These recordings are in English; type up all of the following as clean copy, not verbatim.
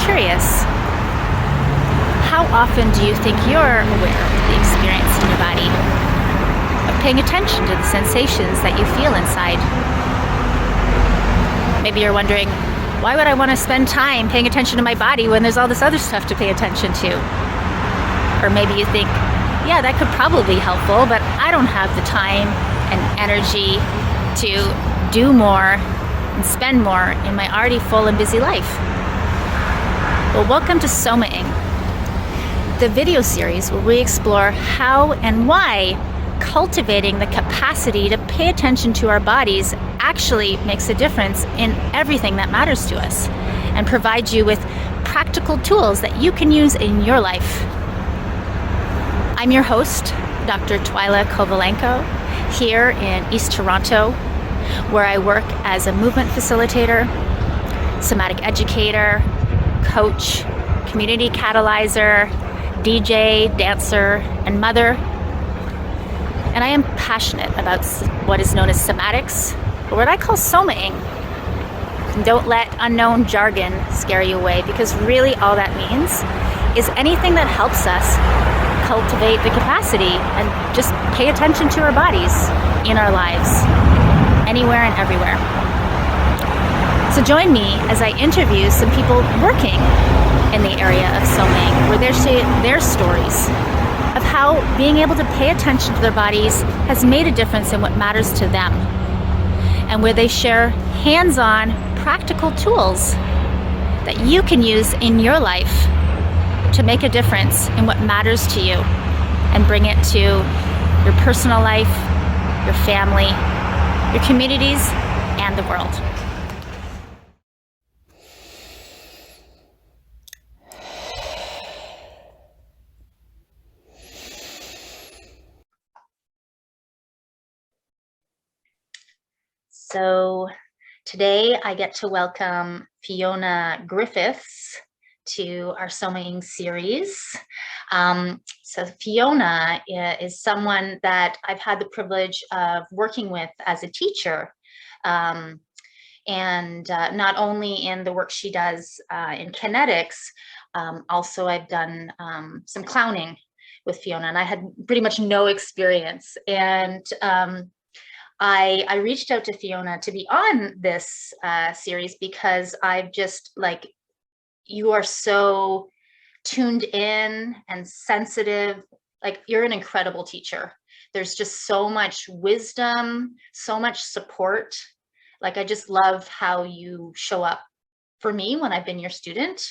curious, how often do you think you're aware of the experience in your body? Of paying attention to the sensations that you feel inside? Maybe you're wondering, why would I want to spend time paying attention to my body when there's all this other stuff to pay attention to? Or maybe you think, yeah, that could probably be helpful, but I don't have the time and energy to do more and spend more in my already full and busy life. Well, welcome to Soma'ing, the video series where we explore how and why cultivating the capacity to pay attention to our bodies actually makes a difference in everything that matters to us, and provides you with practical tools that you can use in your life. I'm your host, Dr. Twyla Kowalenko, here in East Toronto, where I work as a movement facilitator, somatic educator, coach, community catalyzer, DJ, dancer, and mother. And I am passionate about what is known as somatics, or what I call Soma'ing. And don't let unknown jargon scare you away, because really all that means is anything that helps us cultivate the capacity and just pay attention to our bodies in our lives, anywhere and everywhere. So join me as I interview some people working in the area of Soma'ing, where they're sharing their stories of how being able to pay attention to their bodies has made a difference in what matters to them, and where they share hands-on practical tools that you can use in your life to make a difference in what matters to you and bring it to your personal life, your family, your communities, and the world. So today I get to welcome Fiona Griffiths to our Soma'ing series. So Fiona is someone that I've had the privilege of working with as a teacher. And not only in the work she does in kinetics, also I've done some clowning with Fiona, and I had pretty much no experience. And I reached out to Fiona to be on this series because I've just you are so tuned in and sensitive. Like, you're an incredible teacher. There's just so much wisdom, so much support. Like, I just love how you show up for me when I've been your student.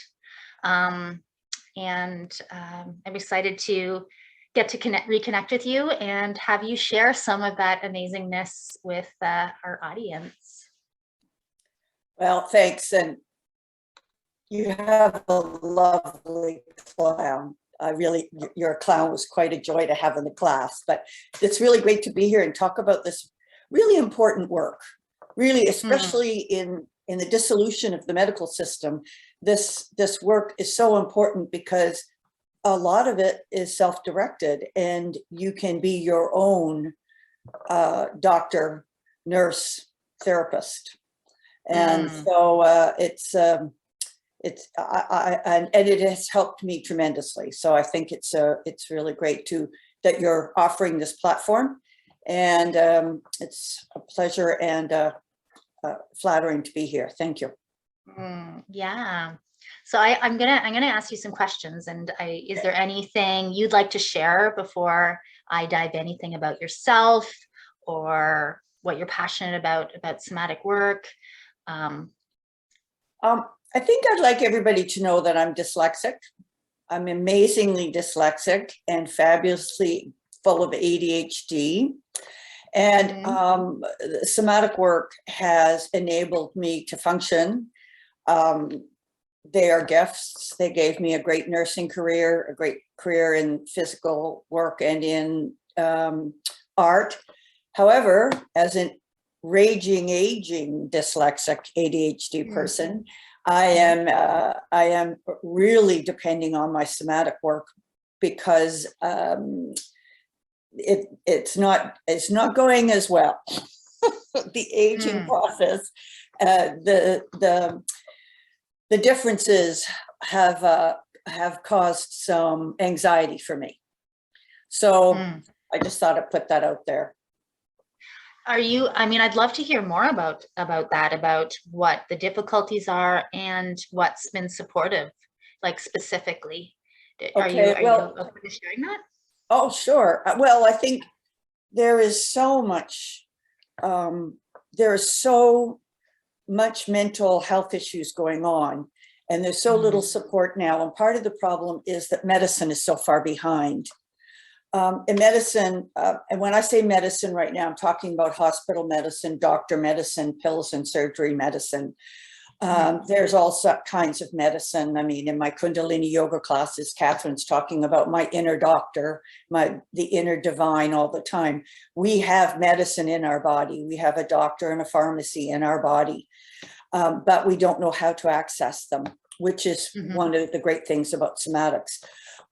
I'm excited to get to reconnect with you and have you share some of that amazingness with our audience. Well, thanks. And you have a lovely clown. Your clown was quite a joy to have in the class, but it's really great to be here and talk about this really important work, really, especially in the dissolution of the medical system. This work is so important because a lot of it is self-directed, and you can be your own doctor, nurse, therapist. And so it has helped me tremendously. So I think it's really great that you're offering this platform, and it's a pleasure and flattering to be here. Thank you. Yeah. So I'm gonna ask you some questions, and is there anything you'd like to share before I dive anything about yourself or what you're passionate about somatic work? I think I'd like everybody to know that I'm dyslexic. I'm amazingly dyslexic and fabulously full of ADHD. And somatic work has enabled me to function. They are gifts. They gave me a great nursing career, a great career in physical work and in art. However, as an aging dyslexic ADHD person, I am really depending on my somatic work because it's not going as well. The aging process, the differences have caused some anxiety for me. So I just thought I'd put that out there. Are you, I mean, I'd love to hear more about that, about what the difficulties are and what's been supportive, like specifically. Are you open to sharing that? Oh, sure. Well, I think there is so much, there is so much mental health issues going on, and there's so little support now. And part of the problem is that medicine is so far behind. In medicine, and when I say medicine right now, I'm talking about hospital medicine, doctor medicine, pills and surgery medicine. There's all kinds of medicine. I mean, in my Kundalini yoga classes, Catherine's talking about my inner doctor, the inner divine all the time. We have medicine in our body. We have a doctor and a pharmacy in our body, but we don't know how to access them, which is one of the great things about somatics.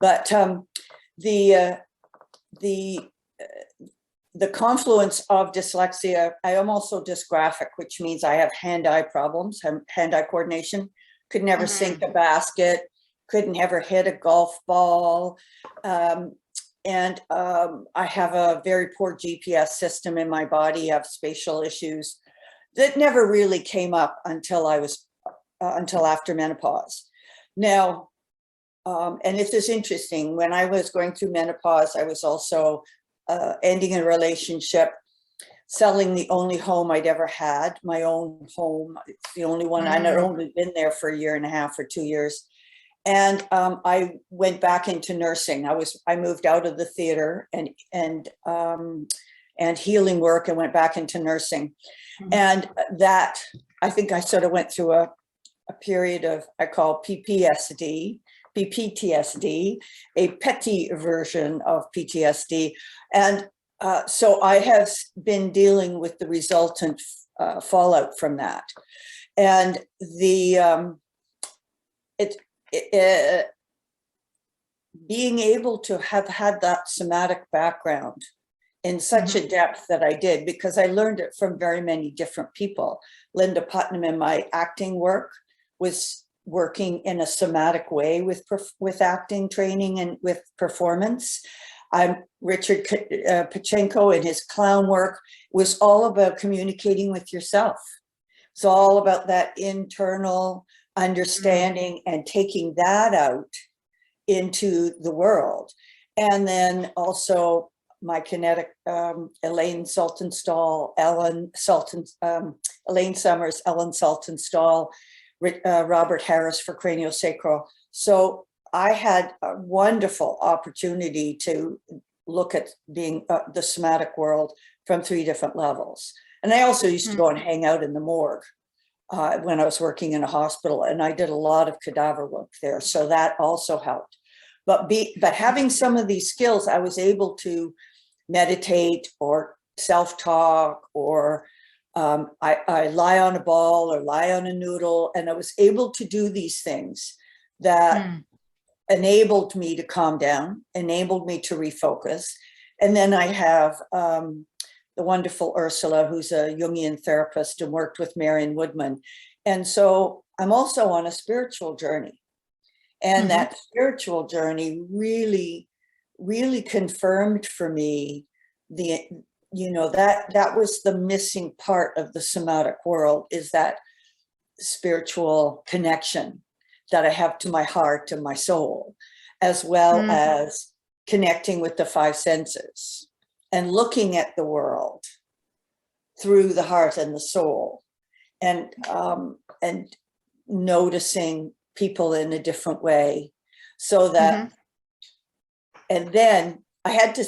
But the confluence of dyslexia, I am also dysgraphic, which means I have hand-eye problems, hand-eye coordination, could never sink a basket, couldn't ever hit a golf ball. And I have a very poor GPS system in my body. I have spatial issues that never really came up until until after menopause. Now, and this is interesting, when I was going through menopause, I was also ending a relationship, selling the only home I'd ever had, my own home. It's the only one. I'd only been there for 1.5 or 2 years. And I went back into nursing. I moved out of the theater and healing work and went back into nursing. And that, I think I sort of went through a period of, I call PTSD, a petty version of PTSD. And so I have been dealing with the resultant fallout from that. And being able to have had that somatic background in such a depth that I did, because I learned it from very many different people. Linda Putnam in my acting work was working in a somatic way with acting training and with performance. Richard Pachenko in his clown work was all about communicating with yourself. It's all about that internal understanding and taking that out into the world. And then also my kinetic, Elaine Saltonstall, Elaine Summers, Ellen Saltonstall, Robert Harris for craniosacral. So I had a wonderful opportunity to look at being the somatic world from 3 different levels. And I also used to go and hang out in the morgue when I was working in a hospital, and I did a lot of cadaver work there. So that also helped. But having some of these skills, I was able to meditate or self-talk, or I lie on a ball or lie on a noodle, and I was able to do these things that enabled me to calm down, enabled me to refocus. And then I have the wonderful Ursula, who's a Jungian therapist and worked with Marion Woodman. And so I'm also on a spiritual journey. And that spiritual journey really, really confirmed for me that was the missing part of the somatic world, is that spiritual connection that I have to my heart and my soul, as well as connecting with the 5 senses and looking at the world through the heart and the soul, and noticing people in a different way. So that, and then I had to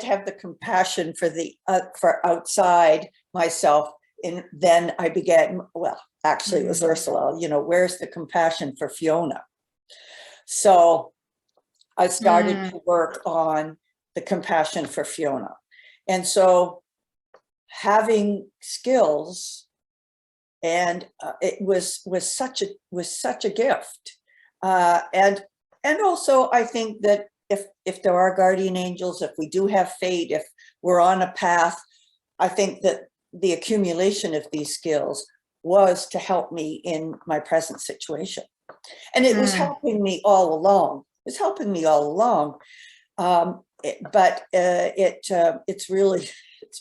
have the compassion for outside myself. And then I began, well, actually it was Ursula, where's the compassion for Fiona? So I started to work on the compassion for Fiona. And so having skills, and it was such a gift. And also I think that if there are guardian angels, if we do have fate, if we're on a path, I think that the accumulation of these skills was to help me in my present situation. And it was helping me all along. It's helping me all along. It's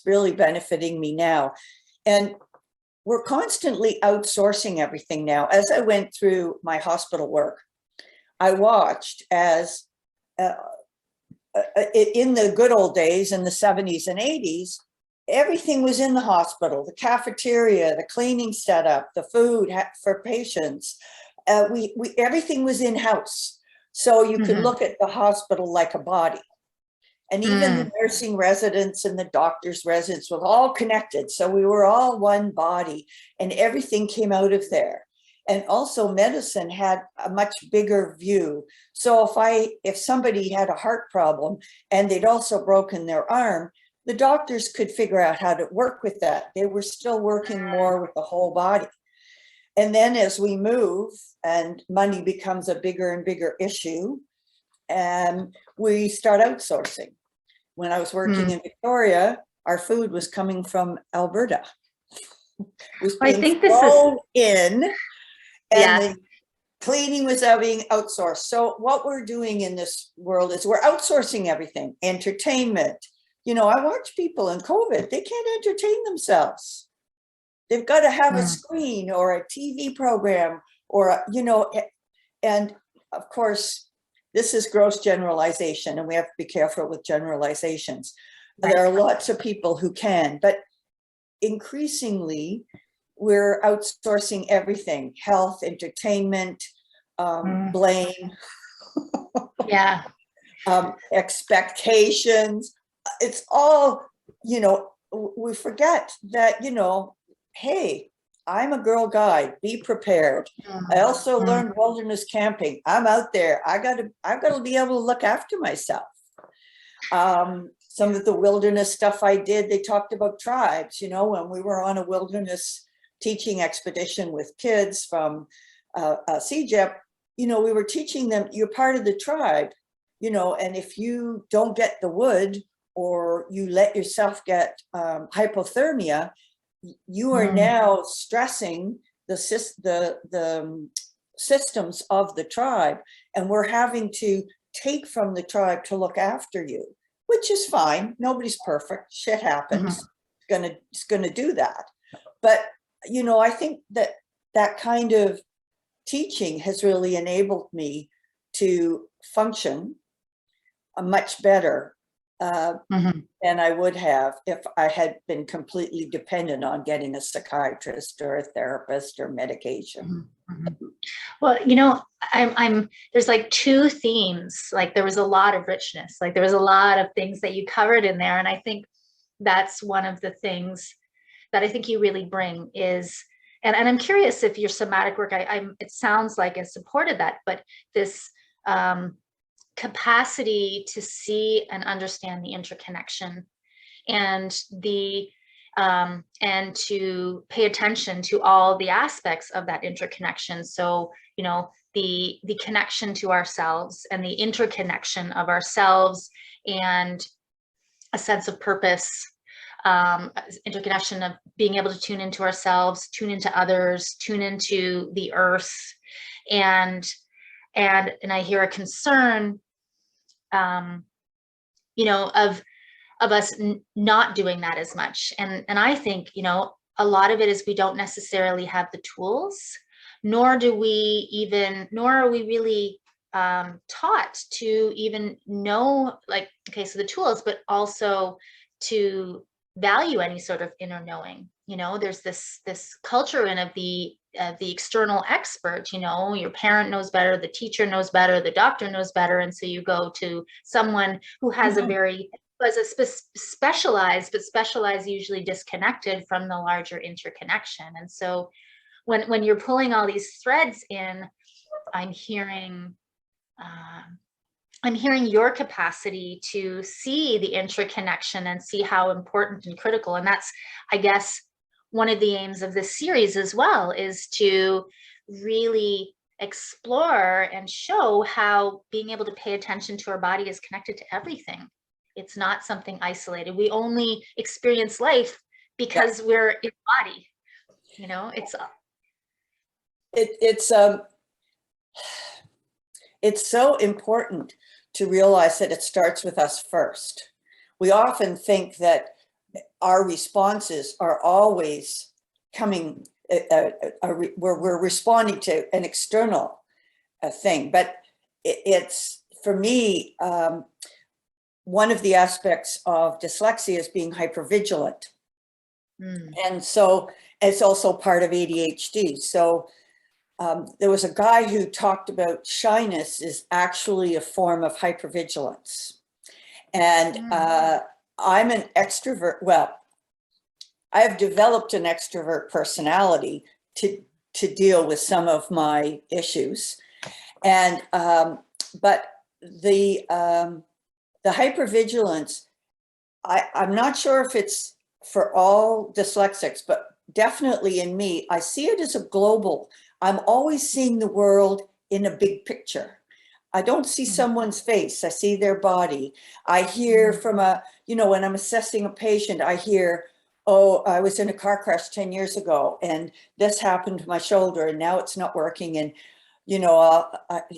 really benefiting me now. And we're constantly outsourcing everything now. As I went through my hospital work, I watched as in the good old days, in the 70s and 80s, everything was in the hospital, the cafeteria, the cleaning setup, the food for patients. Everything was in-house. So you could look at the hospital like a body. And even the nursing residents and the doctor's residents were all connected. So we were all one body and everything came out of there. And also medicine had a much bigger view. So if somebody had a heart problem and they'd also broken their arm, the doctors could figure out how to work with that. They were still working more with the whole body. And then as we move and money becomes a bigger and bigger issue, and we start outsourcing. When I was working in Victoria, our food was coming from Alberta. It was being I think this is in, and the cleaning was being outsourced. So what we're doing in this world is we're outsourcing everything. Entertainment. You know, I watch people in COVID, they can't entertain themselves. They've got to have a screen or a TV program or, you know, and of course, this is gross generalization and we have to be careful with generalizations. Right. There are lots of people who can, but increasingly we're outsourcing everything, health, entertainment, blame, expectations. It's all, you know, we forget that, you know, hey, I'm a Girl Guide, be prepared. I also learned wilderness camping. I'm out there. I've got to be able to look after myself. Some of the wilderness stuff I did, they talked about tribes, you know, when we were on a wilderness teaching expedition with kids from CJEP, you know, we were teaching them, you're part of the tribe, you know, and if you don't get the wood or you let yourself get hypothermia, you are now stressing the systems of the tribe, and we're having to take from the tribe to look after you, which is fine. Nobody's perfect. Shit happens. It's gonna do that. But you know, I think that kind of teaching has really enabled me to function much better than I would have if I had been completely dependent on getting a psychiatrist or a therapist or medication. Well, you know, there's like two themes, like there was a lot of richness, like there was a lot of things that you covered in there. And I think that's one of the things that I think you really bring is, and I'm curious if your somatic work, it sounds like it supported that, but this, capacity to see and understand the interconnection and and to pay attention to all the aspects of that interconnection. So, you know, the connection to ourselves and the interconnection of ourselves and a sense of purpose, interconnection of being able to tune into ourselves, tune into others, tune into the earth, and I hear a concern, you know, of us not doing that as much. And I think, you know, a lot of it is we don't necessarily have the tools, nor are we really taught to even know, like, okay, so the tools, but also to value any sort of inner knowing. You know, there's this culture in of the external expert, you know, your parent knows better, the teacher knows better, the doctor knows better. And so you go to someone who has specialized usually disconnected from the larger interconnection. And so when you're pulling all these threads in, I'm hearing your capacity to see the interconnection and see how important and critical. And that's, I guess, one of the aims of this series as well, is to really explore and show how being able to pay attention to our body is connected to everything. It's not something isolated. We only experience life because we're in body, you know, it's it's so important to realize that it starts with us first. We often think that our responses are always coming, where we're responding to an external thing. But it's, for me, one of the aspects of dyslexia is being hypervigilant. And so it's also part of ADHD. So there was a guy who talked about shyness is actually a form of hypervigilance. And I'm an extrovert. Well, I have developed an extrovert personality to deal with some of my issues. And but the hypervigilance, I'm not sure if it's for all dyslexics, but definitely in me, I see it as a global. I'm always seeing the world in a big picture. I don't see someone's face, I see their body. I hear from when I'm assessing a patient, I hear, oh, I was in a car crash 10 years ago and this happened to my shoulder and now it's not working. And,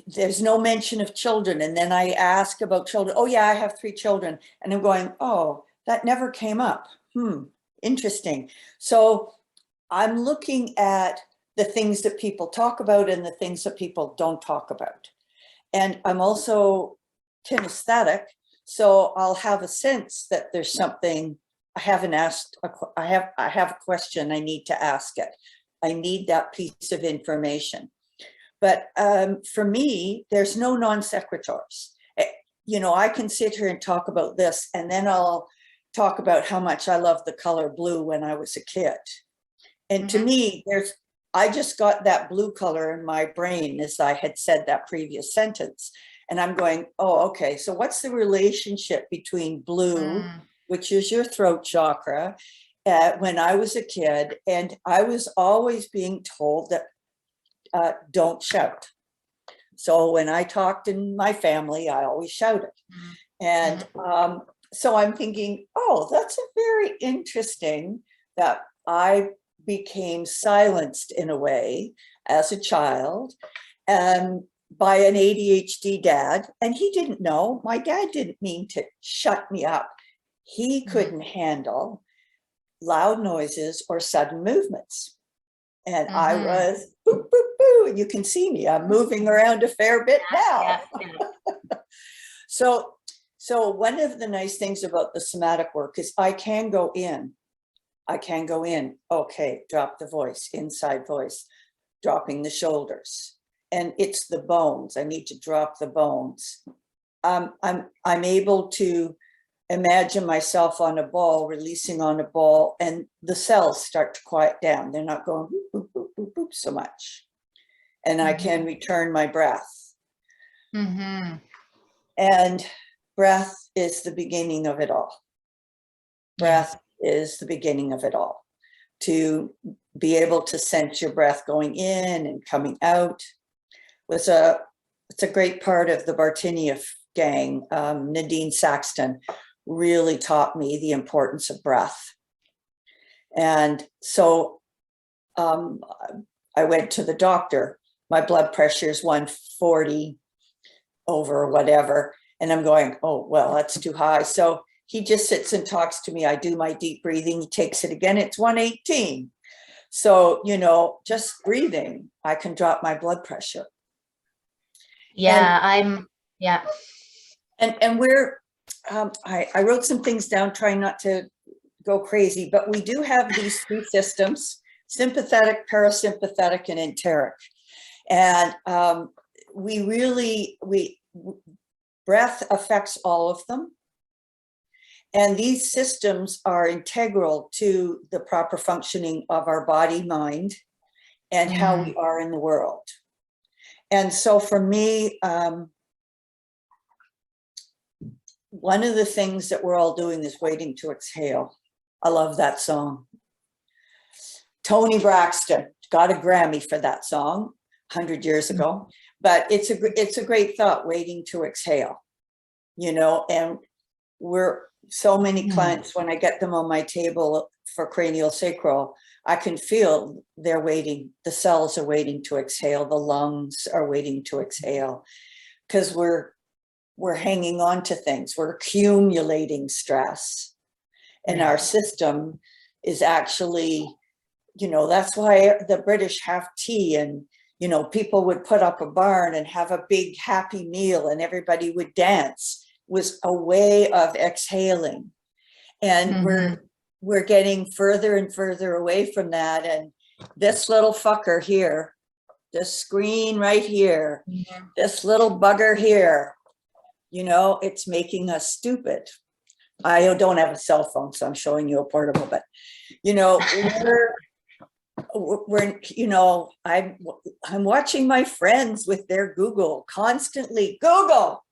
there's no mention of children. And then I ask about children. Oh yeah, I have 3 children. And I'm going, oh, that never came up. Interesting. So I'm looking at the things that people talk about and the things that people don't talk about. And I'm also kinesthetic, so I'll have a sense that there's something I haven't asked. I have a question, I need to ask it. I need that piece of information. But for me, there's no non sequiturs. I can sit here and talk about this, and then I'll talk about how much I love the color blue when I was a kid. And to me, I just got that blue color in my brain as I had said that previous sentence. And I'm going, oh, okay, so what's the relationship between blue, which is your throat chakra, when I was a kid, and I was always being told that don't shout. So when I talked in my family, I always shouted. And so I'm thinking, oh, that's a very interesting that I became silenced in a way as a child by an ADHD dad. And he didn't know. My dad didn't mean to shut me up. He couldn't handle loud noises or sudden movements. And I was boo, boo, boo. And you can see me. I'm moving around a fair bit now. So one of the nice things about the somatic work is I can go in. Okay, drop the voice, inside voice, dropping the shoulders. And it's the bones. I need to drop the bones. I'm able to imagine myself on a ball, releasing on a ball, and the cells start to quiet down. They're not going boop, boop, boop, boop, boop so much. And I can return my breath. And breath is the beginning of it all. Breath is the beginning of it all. To be able to sense your breath going in and coming out it's a great part of the Bartinieff gang. Nadine Saxton really taught me the importance of breath. And so I went to the doctor. My blood pressure is 140 over whatever. And I'm going, oh, well, that's too high. So he just sits and talks to me. I do my deep breathing. He takes it again. It's 118. So, just breathing, I can drop my blood pressure. And we're, I wrote some things down, trying not to go crazy, but we do have these 3 systems: sympathetic, parasympathetic, and enteric. And breath affects all of them. And these systems are integral to the proper functioning of our body, mind, and how we are in the world. And so for me, one of the things that we're all doing is waiting to exhale. I love that song. Tony Braxton got a Grammy for that song 100 years ago, but it's a great thought, waiting to exhale, and we're so many clients, when I get them on my table for cranial sacral, I can feel they're waiting. The cells are waiting to exhale. The lungs are waiting to exhale, because we're hanging on to things. We're accumulating stress, and our system is actually, that's why the British have tea, and people would put up a barn and have a big happy meal and everybody would dance. It was a way of exhaling. And we're getting further and further away from that. And this little fucker here, this screen right here, this little bugger here, it's making us stupid. I don't have a cell phone, so I'm showing you a portable, but I'm watching my friends with their Google constantly. Google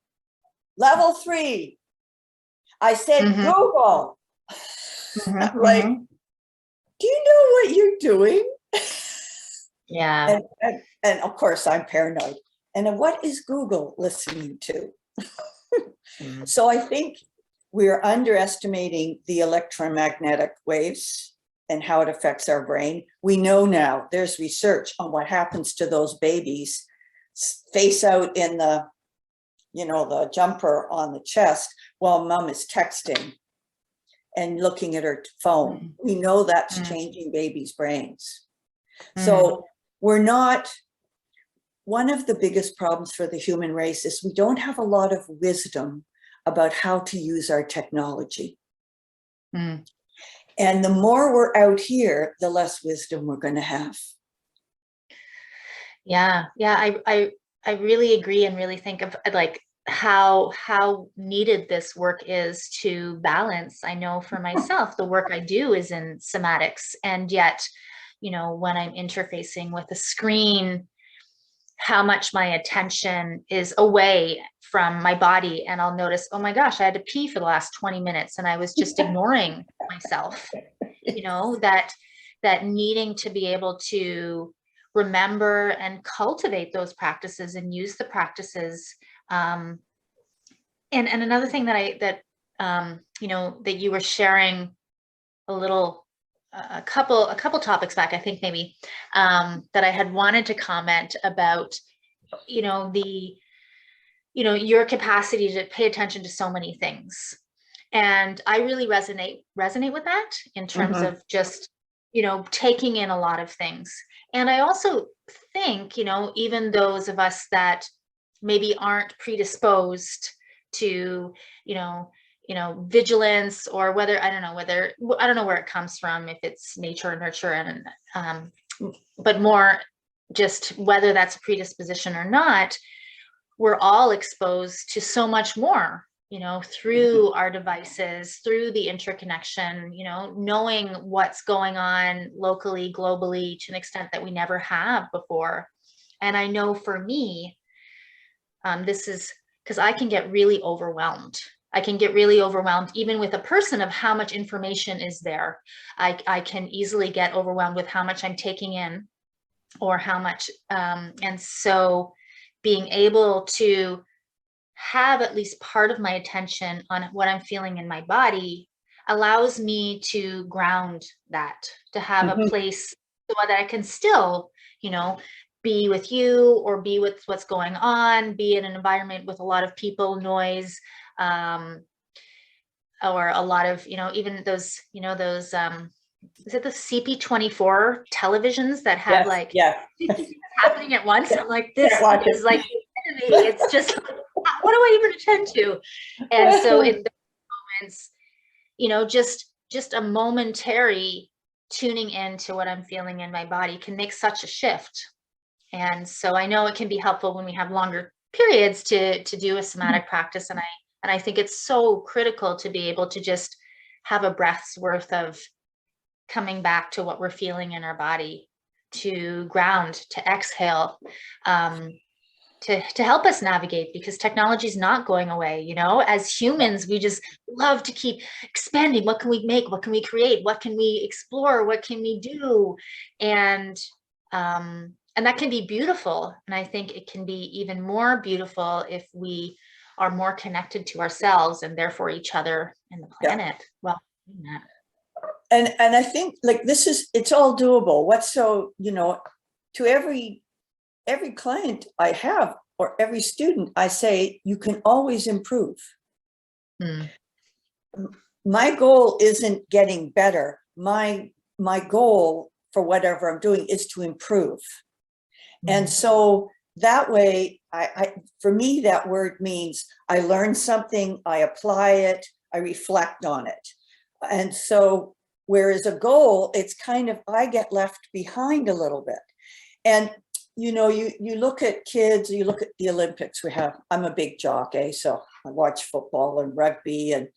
level 3. I said, Google. Like, do you know what you're doing? Yeah. And of course I'm paranoid. And what is Google listening to? So I think we're underestimating the electromagnetic waves and how it affects our brain. We know now, there's research on what happens to those babies face out in the, the jumper on the chest while mom is texting and looking at her phone. We know that's changing babies' brains. So we're not, one of the biggest problems for the human race is we don't have a lot of wisdom about how to use our technology. And the more we're out here, the less wisdom we're going to have. Yeah. I really agree, and really think of like how needed this work is to balance. I know for myself, the work I do is in somatics, and yet, when I'm interfacing with a screen, how much my attention is away from my body, and I'll notice, oh my gosh, I had to pee for the last 20 minutes and I was just ignoring myself. That needing to be able to remember and cultivate those practices and use the practices. And another thing that you were sharing a couple topics back, I think maybe, that I had wanted to comment about, your capacity to pay attention to so many things. And I really resonate with that in terms of just, taking in a lot of things. And I also think, even those of us that maybe aren't predisposed to, vigilance, or whether, I don't know where it comes from, if it's nature or nurture, and, but more just whether that's a predisposition or not, we're all exposed to so much more, through our devices, through the interconnection, knowing what's going on locally, globally, to an extent that we never have before. And I know for me, this is because I can get really overwhelmed. Even with a person, of how much information is there. I can easily get overwhelmed with how much I'm taking in, or how much, and so being able to have at least part of my attention on what I'm feeling in my body allows me to ground that, to have a place so that I can still, be with you, or be with what's going on, be in an environment with a lot of people, noise, or a lot of, even those, is it the CP24 televisions that have happening at once? I'm like, this is like, it's just, what do I even attend to? And so in those moments, just a momentary tuning into what I'm feeling in my body can make such a shift. And so I know it can be helpful when we have longer periods to do a somatic practice. And I think it's so critical to be able to just have a breath's worth of coming back to what we're feeling in our body, to ground, to exhale, to help us navigate, because technology is not going away. As humans, we just love to keep expanding. What can we make? What can we create? What can we explore? What can we do? And that can be beautiful. And I think it can be even more beautiful if we are more connected to ourselves, and therefore each other and the planet. Well, and I think like it's all doable. To every client I have or every student, I say, you can always improve. Mm. My goal isn't getting better. My goal for whatever I'm doing is to improve. And so that way, for me, that word means I learn something, I apply it, I reflect on it. And so, whereas a goal, it's kind of, I get left behind a little bit. And, you look at kids, you look at the Olympics I'm a big jock, so I watch football and rugby and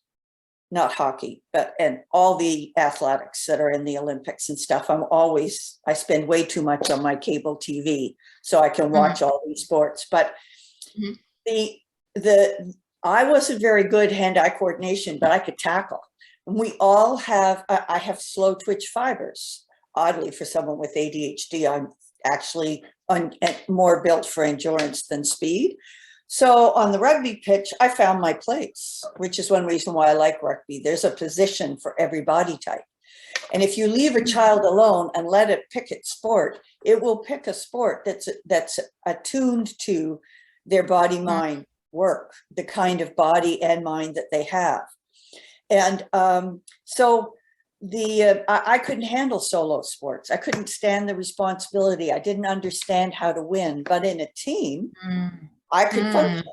not hockey, and all the athletics that are in the Olympics and stuff. I spend way too much on my cable TV so I can watch all these sports. But I wasn't very good hand-eye coordination, but I could tackle. And we all have, I have slow twitch fibers. Oddly, for someone with ADHD, I'm actually more built for endurance than speed. So on the rugby pitch, I found my place, which is one reason why I like rugby. There's a position for every body type. And if you leave a child alone and let it pick its sport, it will pick a sport that's attuned to their body-mind work, the kind of body and mind that they have. And so I couldn't handle solo sports. I couldn't stand the responsibility. I didn't understand how to win, but in a team, I could function.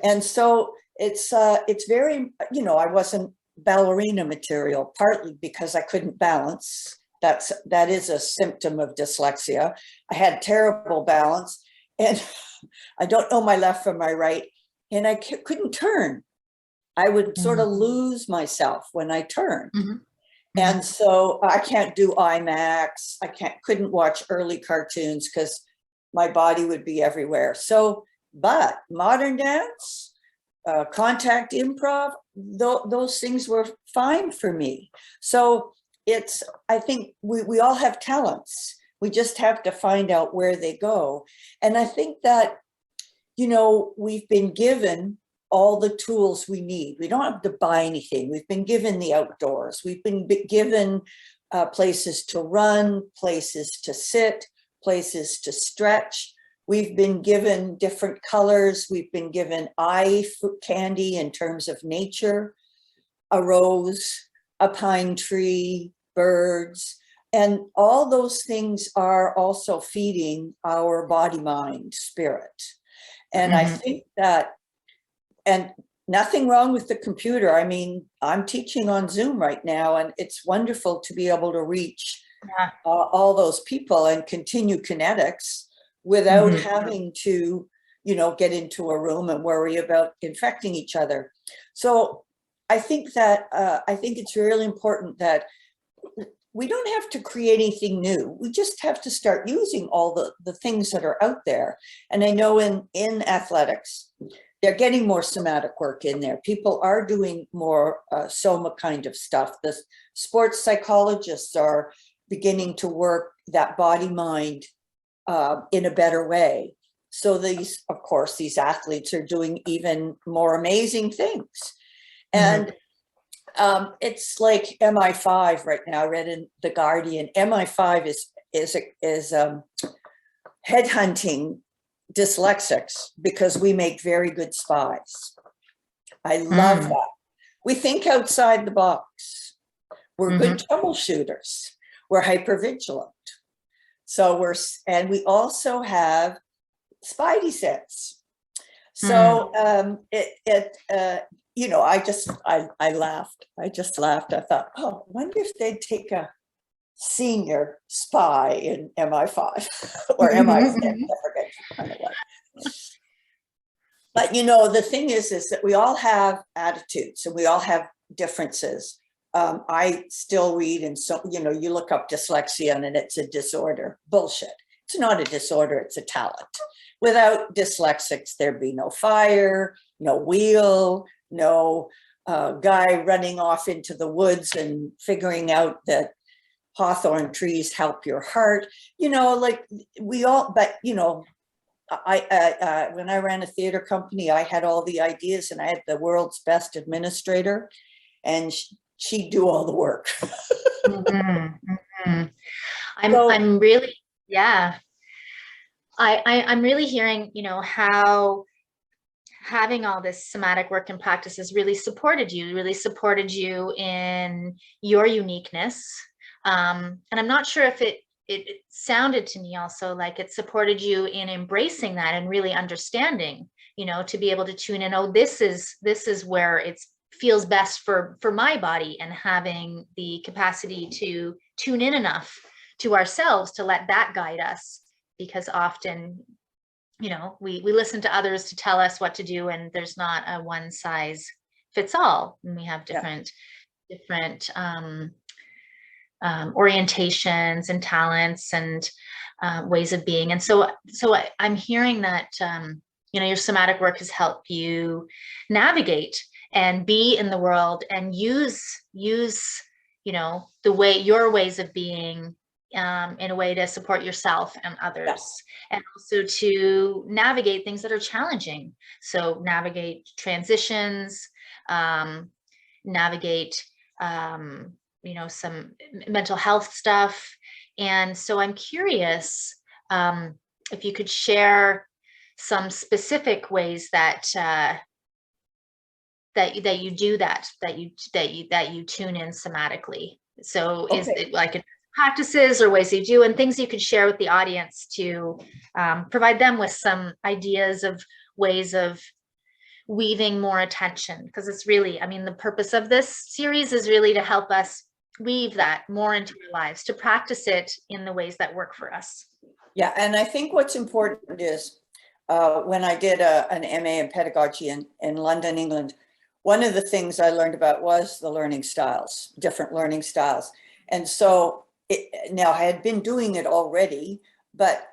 And so it's very, I wasn't ballerina material, partly because I couldn't balance. That is a symptom of dyslexia. I had terrible balance, and I don't know my left from my right, and I couldn't turn. I would sort of lose myself when I turned. And so I can't do IMAX. Couldn't watch early cartoons because my body would be everywhere. So, but modern dance, contact improv, those things were fine for me. So I think we all have talents. We just have to find out where they go. And I think that, we've been given all the tools we need. We don't have to buy anything. We've been given the outdoors. We've been given places to run, places to sit, places to stretch. We've been given different colors. We've been given eye candy in terms of nature, a rose, a pine tree, birds, and all those things are also feeding our body, mind, spirit. And I think that, and nothing wrong with the computer. I mean, I'm teaching on Zoom right now, and it's wonderful to be able to reach all those people and continue kinetics without having to, get into a room and worry about infecting each other. So I think that, it's really important that we don't have to create anything new. We just have to start using all the things that are out there. And I know in athletics, they're getting more somatic work in there. People are doing more soma kind of stuff. The sports psychologists are beginning to work that body-mind in a better way. So these athletes are doing even more amazing things. And it's like MI5 right now. I read in The Guardian, MI5 is headhunting dyslexics because we make very good spies. I love that. We think outside the box. We're good troubleshooters. We're hypervigilant. So we also have spidey sense. So I laughed. I just laughed. I thought, I wonder if they'd take a senior spy in MI5 or MI6, I forget kind of what. But the thing is that we all have attitudes and we all have differences. I still read, and so you look up dyslexia and it's a disorder. Bullshit. It's not a disorder, it's a talent. Without dyslexics, there'd be no fire, no wheel, no guy running off into the woods and figuring out that hawthorn trees help your heart. Like we all, but I when I ran a theater company, I had all the ideas, and I had the world's best administrator, and she'd do all the work. Mhm, mhm. So- I'm really, yeah. I'm really hearing, you know, how having all this somatic work and practice has really supported you in your uniqueness. And I'm not sure if it sounded to me also like it supported you in embracing that and really understanding, you know, to be able to tune in, oh, this is where it feels best for my body, and having the capacity to tune in enough to ourselves to let that guide us. Because often, you know, we listen to others to tell us what to do, and there's not a one size fits all, and we have different orientations and talents and ways of being. And so I'm hearing that you know, your somatic work has helped you navigate and be in the world and use you know, your ways of being in a way to support yourself and others, and also to navigate things that are challenging. So navigate transitions, navigate you know, some mental health stuff. And so I'm curious if you could share some specific ways that that you do that you tune in somatically. So is it like practices or ways you do, and things you could share with the audience to provide them with some ideas of ways of weaving more attention? Because it's really, I mean, the purpose of this series is really to help us weave that more into our lives, to practice it in the ways that work for us. Yeah, and I think what's important is when I did an MA in pedagogy in London, England, one of the things I learned about was the learning styles, different learning styles. And so now I had been doing it already, but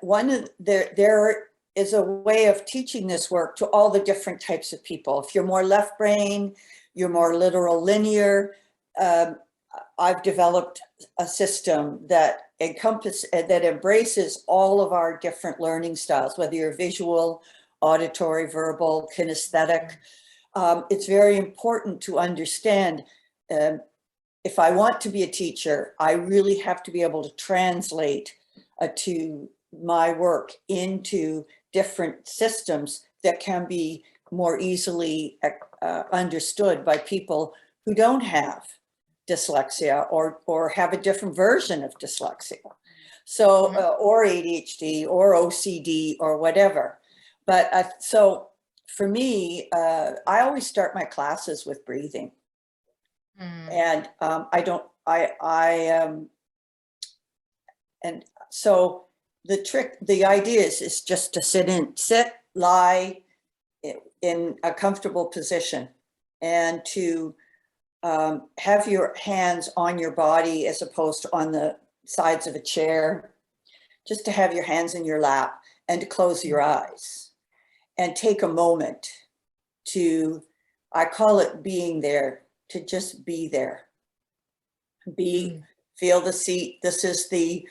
there is a way of teaching this work to all the different types of people. If you're more left brain, you're more literal linear. I've developed a system that embraces all of our different learning styles, whether you're visual, auditory, verbal, kinesthetic. It's very important to understand if I want to be a teacher, I really have to be able to translate to my work into different systems that can be more easily understood by people who don't have dyslexia or have a different version of dyslexia. So, or ADHD or OCD or whatever. But so for me, I always start my classes with breathing. And and so the idea is just to lie in a comfortable position, and to have your hands on your body as opposed to on the sides of a chair, just to have your hands in your lap and to close your eyes and take a moment to, I call it being there, to just be there. Feel the seat. This is the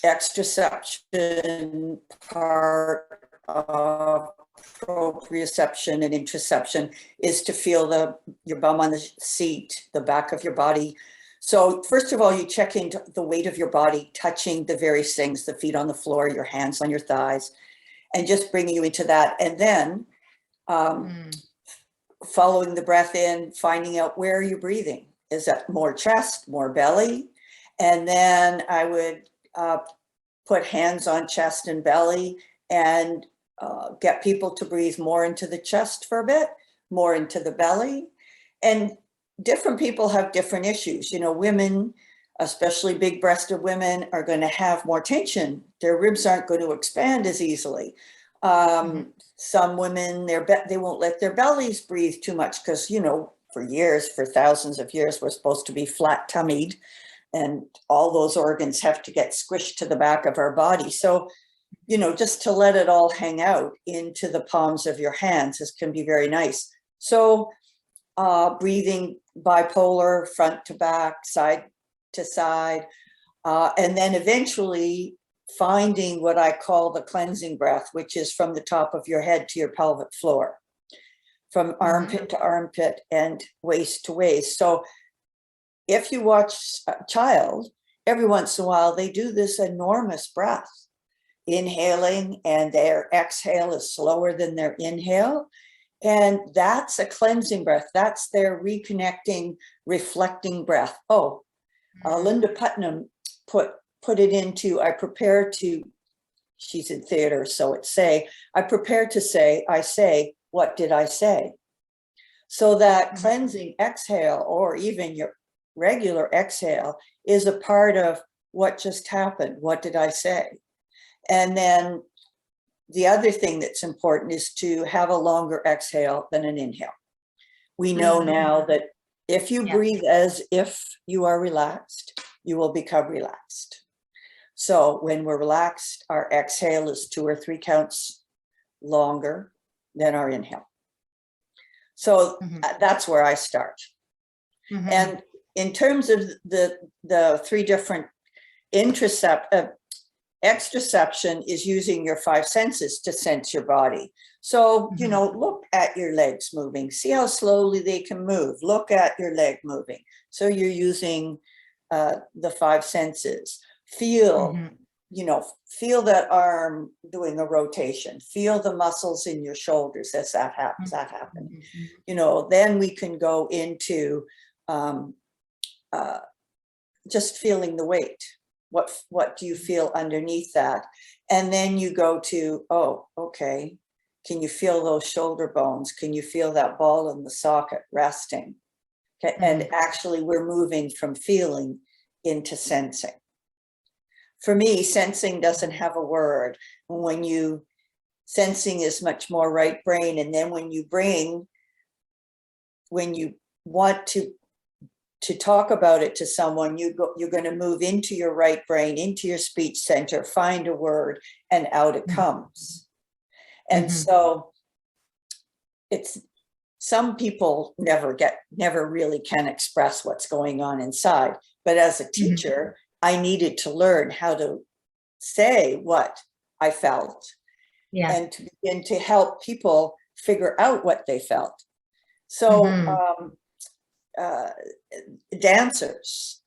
extraception part of proprioception and interoception, is to feel your bum on the seat, the back of your body. So first of all, you check into the weight of your body, touching the various things, the feet on the floor, your hands on your thighs, and just bringing you into that. And then following the breath in, finding out where you're breathing. Is that more chest, more belly? And then I would put hands on chest and belly and get people to breathe more into the chest for a bit, more into the belly. And different people have different issues. You know, women, especially big-breasted women, are going to have more tension. Their ribs aren't going to expand as easily. Some women, they won't let their bellies breathe too much because, you know, for years, for thousands of years, we're supposed to be flat-tummied, and all those organs have to get squished to the back of our body. So, you know, just to let it all hang out into the palms of your hands, this can be very nice. So breathing bipolar, front to back, side to side, and then eventually finding what I call the cleansing breath, which is from the top of your head to your pelvic floor, from armpit to armpit and waist to waist. So if you watch a child, every once in a while, they do this enormous breath, inhaling, and their exhale is slower than their inhale. And that's a cleansing breath. That's their reconnecting, reflecting breath. Oh, Linda Putnam put it into, I prepare to, she's in theater, so it's say, I prepare to say, I say, what did I say? So that cleansing exhale, or even your regular exhale, is a part of what just happened. What did I say? And then the other thing that's important is to have a longer exhale than an inhale. We know now that if you breathe as if you are relaxed, you will become relaxed. So when we're relaxed, our exhale is 2 or 3 counts longer than our inhale. So that's where I start. And in terms of the 3 different extraception is using your 5 senses to sense your body. So, you know, look at your legs moving, see how slowly they can move. Look at your leg moving. So you're using the 5 senses. Feel, you know, feel that arm doing a rotation. Feel the muscles in your shoulders as that happens, You know, then we can go into just feeling the weight. What do you feel underneath that? And then you go to, oh, okay. Can you feel those shoulder bones? Can you feel that ball in the socket resting? Okay. And actually we're moving from feeling into sensing. For me, sensing doesn't have a word. Sensing is much more right brain. And then when you want to talk about it to someone, you're going to move into your right brain, into your speech center, find a word, and out it comes. And so it's, some people never really can express what's going on inside. But as a teacher, I needed to learn how to say what I felt and to begin to help people figure out what they felt. So dancers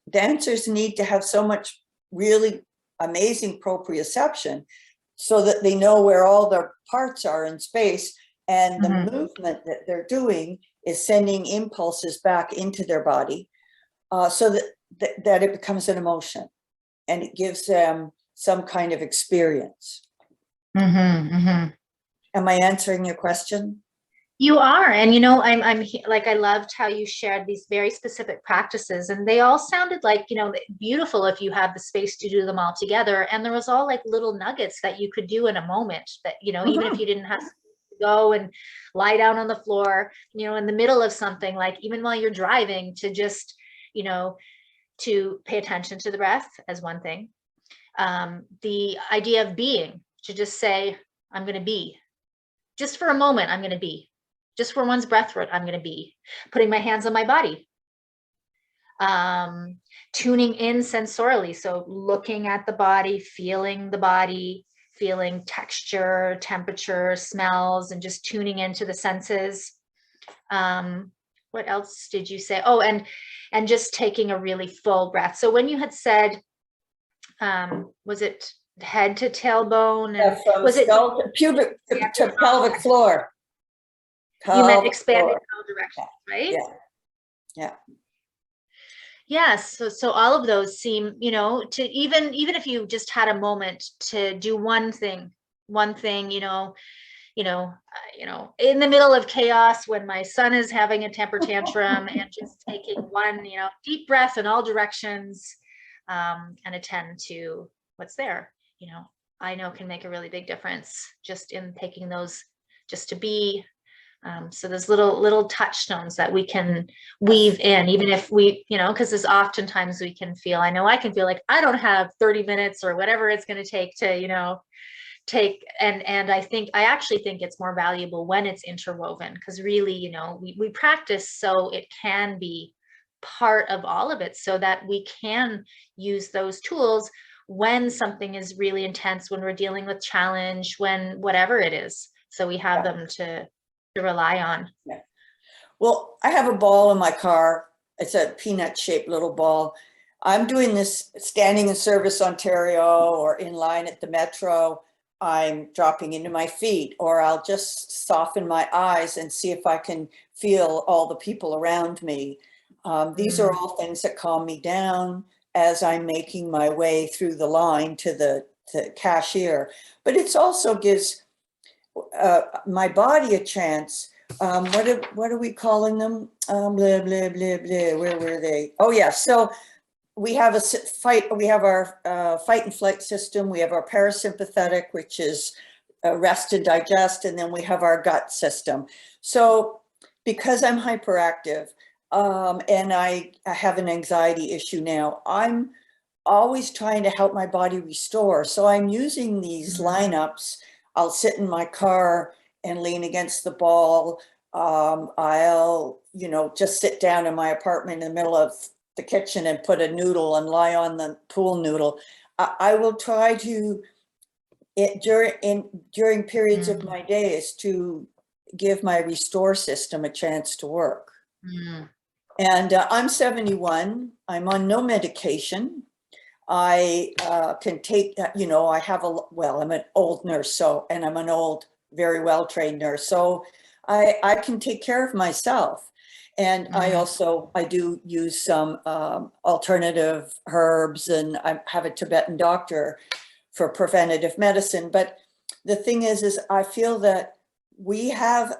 need to have so much really amazing proprioception so that they know where all their parts are in space, and the movement that they're doing is sending impulses back into their body, so that it becomes an emotion and it gives them some kind of experience. Am I answering your question? You are. And, you know, I'm like, I loved how you shared these very specific practices, and they all sounded like, you know, beautiful if you have the space to do them all together. And there was all like little nuggets that you could do in a moment that, you know, even if you didn't have to go and lie down on the floor, you know, in the middle of something, like even while you're driving, to just, you know, to pay attention to the breath as one thing. The idea of being, to just say, I'm going to be, just for a moment, I'm going to be. Just for one's breath root, I'm going to be. Putting my hands on my body. Tuning in sensorially. So looking at the body, feeling texture, temperature, smells, and just tuning into the senses. What else did you say? Oh, and just taking a really full breath. So when you had said, was it head to tailbone? And from was it skull to pubic to pelvic floor? You meant expanded in all directions, right? Yeah. Yes. So all of those seem, you know, to even if you just had a moment to do one thing, you know, in the middle of chaos when my son is having a temper tantrum, and just taking one, you know, deep breath in all directions, and attend to what's there, you know, I know can make a really big difference just in taking those, just to be. So there's little touchstones that we can weave in, even if we, you know, because there's oftentimes we can feel, I know I can feel like I don't have 30 minutes or whatever it's going to take to, you know, and I actually think it's more valuable when it's interwoven, because really, you know, we practice so it can be part of all of it, so that we can use those tools when something is really intense, when we're dealing with challenge, when whatever it is. So we have them to rely on. Well, I have a ball in my car it's a peanut shaped little ball. I'm doing this standing in Service Ontario or in line at the metro. I'm dropping into my feet, or I'll just soften my eyes and see if I can feel all the people around me. These are all things that calm me down as I'm making my way through the line to the cashier. But it also gives my body a chance. What are we calling them? Blah, blah, blah, blah. Where were they? Oh, yeah. So we have we have our fight and flight system. We have our parasympathetic, which is rest and digest. And then we have our gut system. So because I'm hyperactive and I have an anxiety issue now, I'm always trying to help my body restore. So I'm using these lineups. I'll sit in my car and lean against the ball. I'll, just sit down in my apartment in the middle of the kitchen and put a noodle and lie on the pool noodle. I will try to, during periods of my days, to give my restore system a chance to work. And I'm 71. I'm on no medication. I can take, I have I'm an old nurse, and I'm an old, very well-trained nurse. So I can take care of myself. And I do use some alternative herbs, and I have a Tibetan doctor for preventative medicine. But the thing is I feel that we have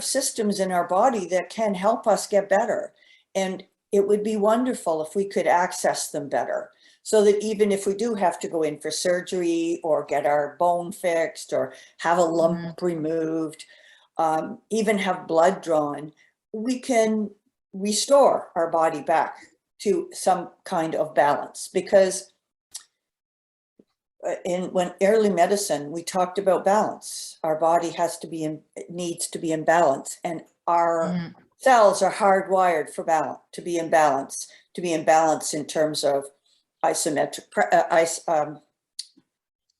systems in our body that can help us get better. And it would be wonderful if we could access them better, so that even if we do have to go in for surgery or get our bone fixed or have a lump removed, even have blood drawn, we can restore our body back to some kind of balance. Because when early medicine, we talked about balance. Our body needs to be in balance, and our cells are hardwired for balance, to be in balance in terms of isometric,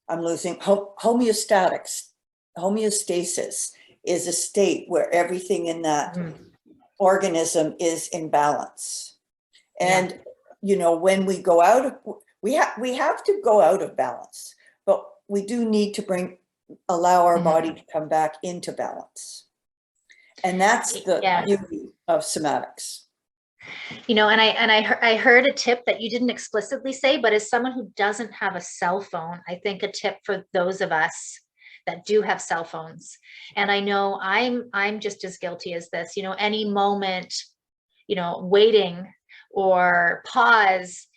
I'm losing homeostatics. Homeostasis is a state where everything in that organism is in balance. And, when we go out of, we have to go out of balance, but we do need to allow our body to come back into balance. And that's the beauty of somatics. And I heard a tip that you didn't explicitly say, but as someone who doesn't have a cell phone, I think a tip for those of us that do have cell phones, and I know I'm just as guilty as this, any moment, waiting or pause,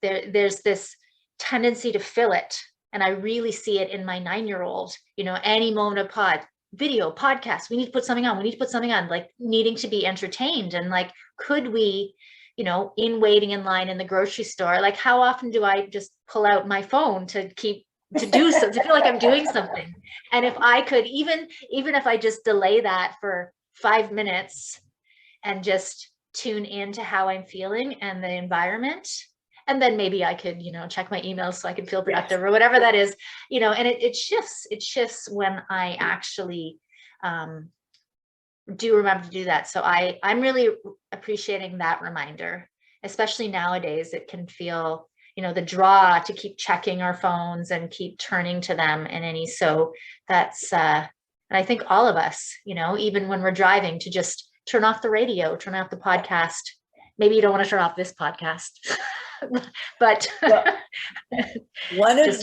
there's this tendency to fill it. And I really see it in my 9-year-old, any moment of pause, video, podcast, we need to put something on, like needing to be entertained. And like, could we, in waiting in line in the grocery store, like how often do I just pull out my phone to do something, to feel like I'm doing something? And if I could, even if I just delay that for 5 minutes and just tune into how I'm feeling and the environment, and then maybe I could, check my emails so I can feel productive or whatever that is, and it shifts when I actually do remember to do that. So I'm really appreciating that reminder, especially nowadays. It can feel, the draw to keep checking our phones and keep turning to them so that's, and I think all of us, even when we're driving, to just turn off the radio, turn off the podcast. Maybe you don't want to turn off this podcast, but one of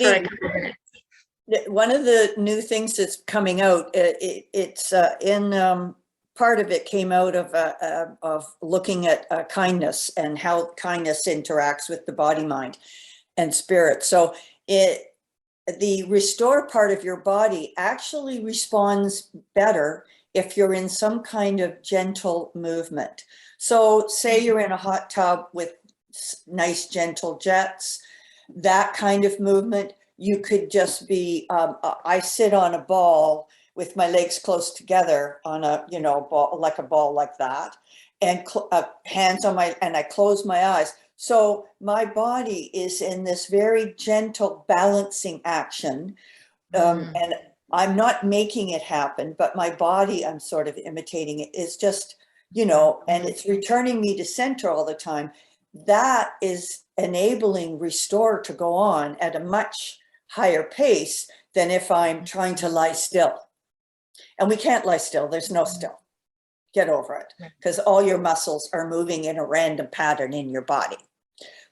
the new things that's coming out, it's in part of it came out of looking at kindness and how kindness interacts with the body, mind, and spirit. So the restore part of your body actually responds better if you're in some kind of gentle movement. So say you're in a hot tub with nice gentle jets, that kind of movement, you could just be, I sit on a ball with my legs close together on a, ball like that, and hands on and I close my eyes. So my body is in this very gentle balancing action. And I'm not making it happen, but my body, I'm sort of imitating it, is just you know, and it's returning me to center all the time. That is enabling restore to go on at a much higher pace than if I'm trying to lie still. And we can't lie still. There's no still. Get over it, because all your muscles are moving in a random pattern in your body.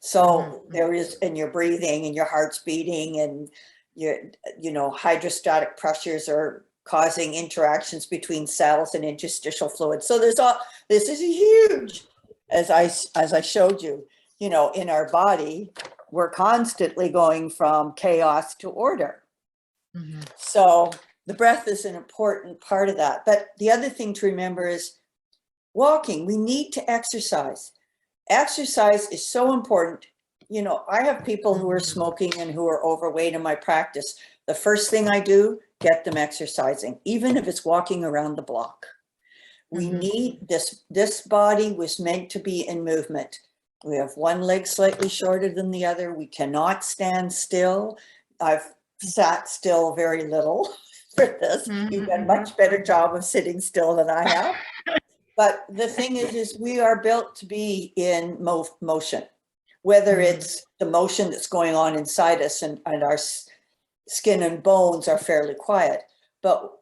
So there is, and your breathing and your heart's beating, and your, you know, hydrostatic pressures are causing interactions between cells and interstitial fluid. So there's all, this is huge, as I showed you, you know, in our body, we're constantly going from chaos to order. So the breath is an important part of that. But the other thing to remember is walking. We need to exercise. Exercise is so important. You know, I have people who are smoking and who are overweight in my practice. The first thing I do, get them exercising, even if it's walking around the block. We need this. This body was meant to be in movement. We have one leg slightly shorter than the other. We cannot stand still. I've sat still very little for this. You've done a much better job of sitting still than I have. But the thing is we are built to be in motion, whether it's the motion that's going on inside us, and our skin and bones are fairly quiet. But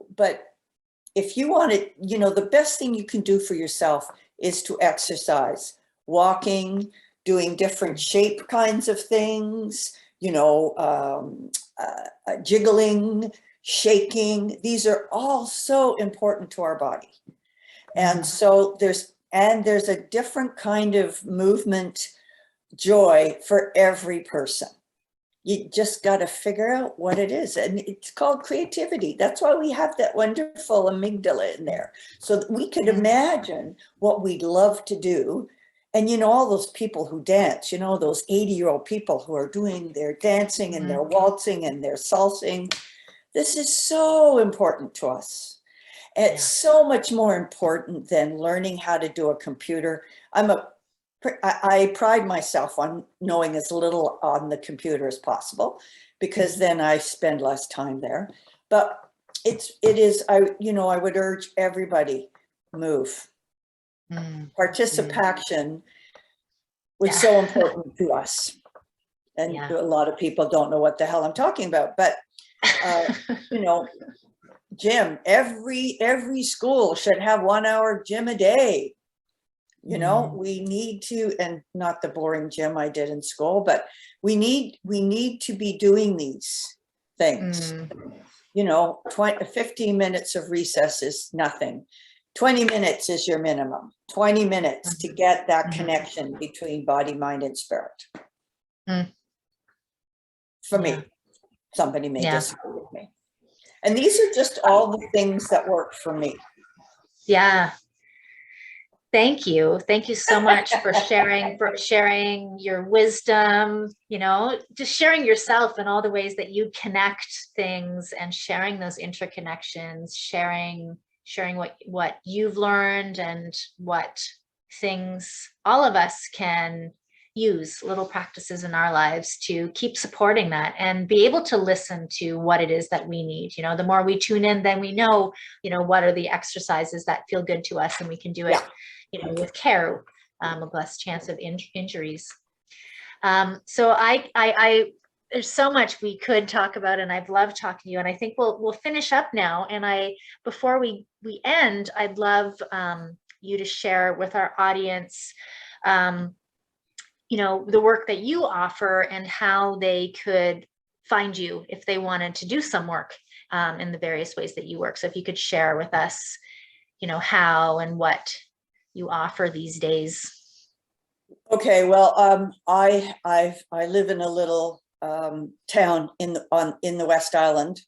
if you want it, you know, the best thing you can do for yourself is to exercise, walking, doing different shape kinds of things, you know, jiggling, shaking. These are all so important to our body. And so there's a different kind of movement joy for every person. You just got to figure out what it is. And it's called creativity. That's why we have that wonderful amygdala in there, so that we could imagine what we'd love to do. And, you know, all those people who dance, you know, those 80-year-old people who are doing their dancing and their waltzing and their salsing. This is so important to us. It's so much more important than learning how to do a computer. I pride myself on knowing as little on the computer as possible, because then I spend less time there. But I would urge everybody, move. Participation was so important to us. And a lot of people don't know what the hell I'm talking about, but you know, gym, every school should have 1 hour gym a day. You know, we need to, and not the boring gym I did in school, but we need to be doing these things. You know, 15 minutes of recess is nothing. 20 minutes is your minimum. 20 minutes to get that connection between body, mind, and spirit. For me, somebody may disagree with me. And these are just all the things that work for me. Yeah. Thank you. Thank you so much for sharing your wisdom, you know, just sharing yourself and all the ways that you connect things, and sharing those interconnections, sharing what you've learned, and what things all of us can use, little practices in our lives to keep supporting that and be able to listen to what it is that we need. You know, the more we tune in, then we know, you know, what are the exercises that feel good to us, and we can do it, you know, with care, with less chance of injuries. So I there's so much we could talk about, and I've loved talking to you, and I think we'll finish up now. And before we end, I'd love you to share with our audience, you know, the work that you offer and how they could find you if they wanted to do some work in the various ways that you work. So if you could share with us, you know, how and what you offer these days. Okay, well, I live in a little town in the West Island,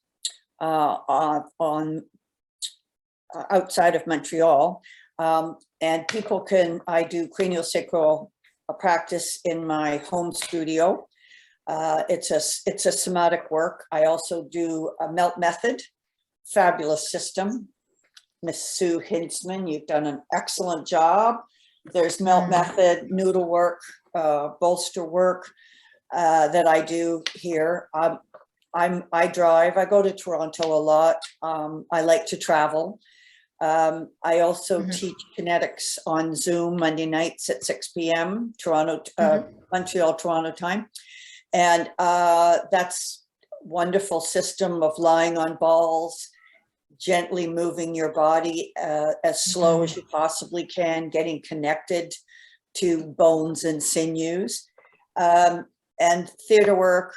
outside of Montreal, and people I do craniosacral practice in my home studio. It's a somatic work. I also do a melt method, fabulous system. Miss Sue Hinsman, you've done an excellent job. There's melt method, noodle work, bolster work that I do here. I drive. I go to Toronto a lot. I like to travel. I also Mhm. teach kinetics on Zoom Monday nights at 6 p.m. Montreal, Toronto time. And that's wonderful system of lying on balls, gently moving your body as slow as you possibly can, getting connected to bones and sinews. And theater work,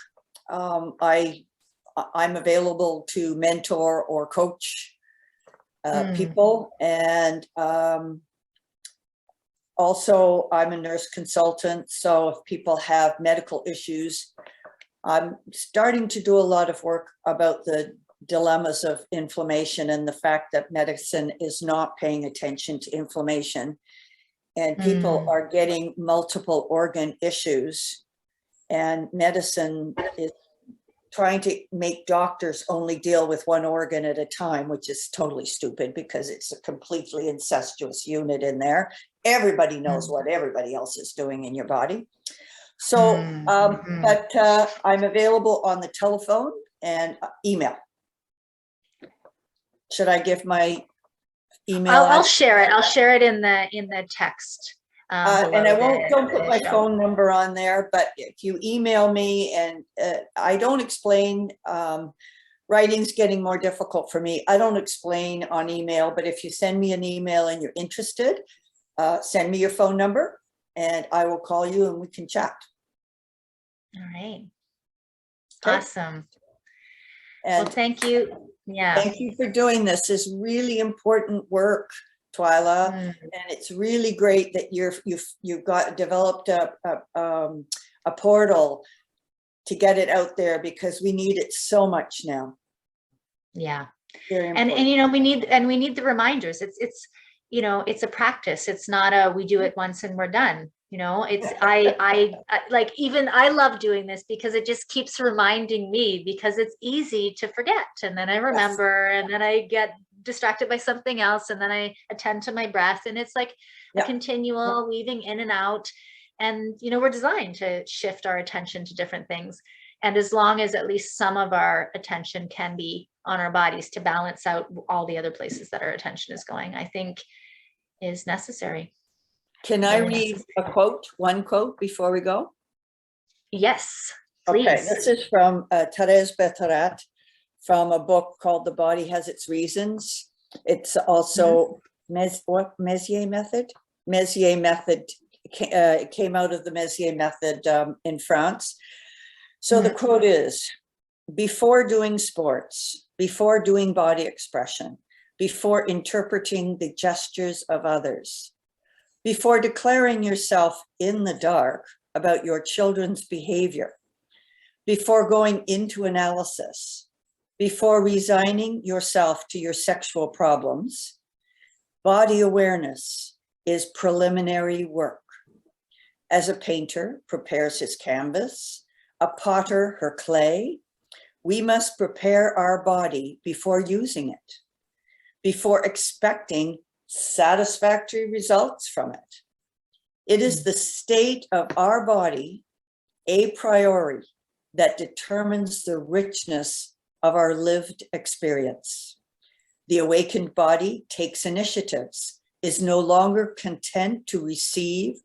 I'm available to mentor or coach people. And also I'm a nurse consultant. So if people have medical issues, I'm starting to do a lot of work about the dilemmas of inflammation and the fact that medicine is not paying attention to inflammation. And people are getting multiple organ issues, and medicine is trying to make doctors only deal with one organ at a time, which is totally stupid because it's a completely incestuous unit in there. Everybody knows what everybody else is doing in your body. So, but I'm available on the telephone and email. Should I give my email? I'll share it. I'll share it in the text. And I don't put my phone number on there, but if you email me, and I don't explain, writing's getting more difficult for me. I don't explain on email, but if you send me an email and you're interested, send me your phone number and I will call you and we can chat. All right. Okay. Awesome. And well, thank you. Yeah. Thank you for doing this. This is really important work, Twyla, and it's really great that you've developed a portal to get it out there, because we need it so much now. Yeah. And you know, we need the reminders. It's you know, it's a practice. It's not we do it once and we're done. You know, it's I like, even I love doing this because it just keeps reminding me, because it's easy to forget, and then I remember, and then I get distracted by something else, and then I attend to my breath, and it's like a continual weaving in and out. And you know, we're designed to shift our attention to different things, and as long as at least some of our attention can be on our bodies to balance out all the other places that our attention is going, I think is necessary. Can I read a quote, one quote before we go? Yes, please. Okay, this is from Thérèse Bertherat, from a book called The Body Has Its Reasons. It's also Messier method. Messier method came out of the Messier method in France. So the quote is, before doing sports, before doing body expression, before interpreting the gestures of others, before declaring yourself in the dark about your children's behavior, before going into analysis, before resigning yourself to your sexual problems, body awareness is preliminary work. As a painter prepares his canvas, a potter her clay, we must prepare our body before using it, before expecting satisfactory results from it. It is the state of our body, a priori, that determines the richness of our lived experience. The awakened body takes initiatives, is no longer content to receive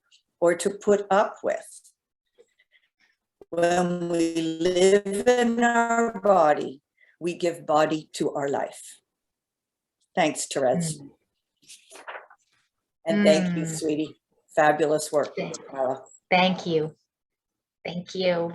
or to put up with. When we live in our body, we give body to our life. Thanks, Therese. And thank you, sweetie. Fabulous work. Thank you. Thank you.